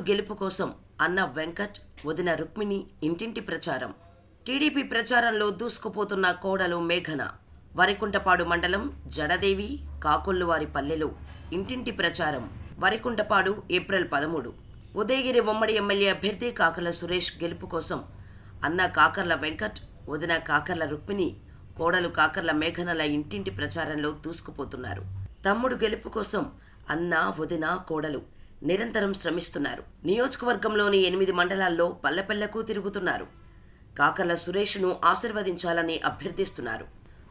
గెలుపు కోసం అన్న వెంకట్, వదిన రుక్మిణి ఇంటింటి ప్రచారం. టీడీపీ ప్రచారంలో దూసుకుపోతున్న కోడలు మేఘన. వరికుంటపాడు మండలం జడదేవి కాకొల్లువారి పల్లెలో ఇంటింటి ప్రచారం. వరికుంటపాడు ఏప్రిల్ 13. ఉదయగిరి ఉమ్మడి ఎమ్మెల్యే అభ్యర్థి కాకర్ల సురేష్ గెలుపు కోసం అన్న కాకర్ల వెంకట్, వదిన కాకర్ల రుక్మిణి, కోడలు కాకర్ల మేఘనల ఇంటింటి ప్రచారంలో దూసుకుపోతున్నారు. తమ్ముడు గెలుపు కోసం అన్న, వదిన, కోడలు నిరంతరం శ్రమిస్తున్నారు. నియోజకవర్గంలోని 8 మండలాల్లో పల్లెపల్లెకు తిరుగుతున్నారు. కాకర్ల సురేష్ను ఆశీర్వదించాలని అభ్యర్థిస్తున్నారు.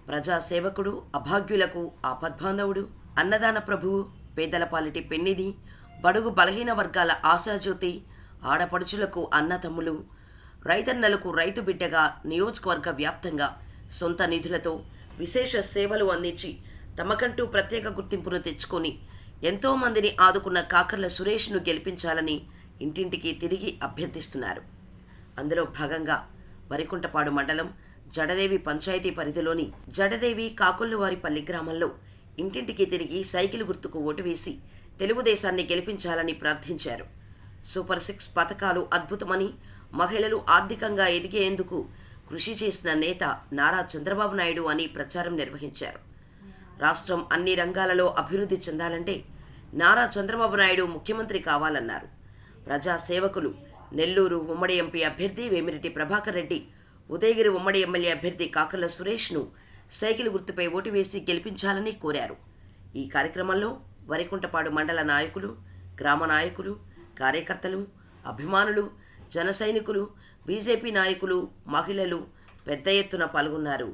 ప్రజాసేవకుడు, అభాగ్యులకు ఆపద్బాంధవుడు, అన్నదాన ప్రభువు, పేదల పాలిటి పెన్నిధి, బడుగు బలహీన వర్గాల ఆశాజ్యోతి, ఆడపడుచులకు అన్నతమ్ములు, రైతన్నలకు రైతు బిడ్డగా నియోజకవర్గ వ్యాప్తంగా సొంత నిధులతో విశేష సేవలు అందించి తమకంటూ ప్రత్యేక గుర్తింపును తెచ్చుకొని ఎంతోమందిని ఆదుకున్న కాకర్ల సురేష్ను గెలిపించాలని ఇంటింటికి తిరిగి అభ్యర్థిస్తున్నారు. అందులో భాగంగా వరికుంటపాడు మండలం జడదేవి పంచాయతీ పరిధిలోని జడదేవి కాకొల్లువారిపల్లి గ్రామంలో ఇంటింటికి తిరిగి సైకిల్ గుర్తుకు ఓటు వేసి తెలుగుదేశాన్ని గెలిపించాలని ప్రార్థించారు. సూపర్ 6 పథకాలు అద్భుతమని, మహిళలు ఆర్థికంగా ఎదిగేందుకు కృషి చేసిన నేత నారా చంద్రబాబు నాయుడు అని ప్రచారం నిర్వహించారు. రాష్ట్రం అన్ని రంగాలలో అభివృద్ధి చెందాలంటే నారా చంద్రబాబు నాయుడు ముఖ్యమంత్రి కావాలన్నారు. ప్రజాసేవకులు నెల్లూరు ఉమ్మడి ఎంపీ అభ్యర్థి వేమిరెడ్డి ప్రభాకర్ రెడ్డి, ఉదయగిరి ఉమ్మడి ఎమ్మెల్యే అభ్యర్థి కాకర్ల సురేష్ను సైకిల్ గుర్తుపై ఓటు వేసి గెలిపించాలని కోరారు. ఈ కార్యక్రమంలో వరికుంటపాడు మండల నాయకులు, గ్రామ నాయకులు, కార్యకర్తలు, అభిమానులు, జన సైనికులు, బీజేపీ నాయకులు, మహిళలు పెద్ద ఎత్తున పాల్గొన్నారు.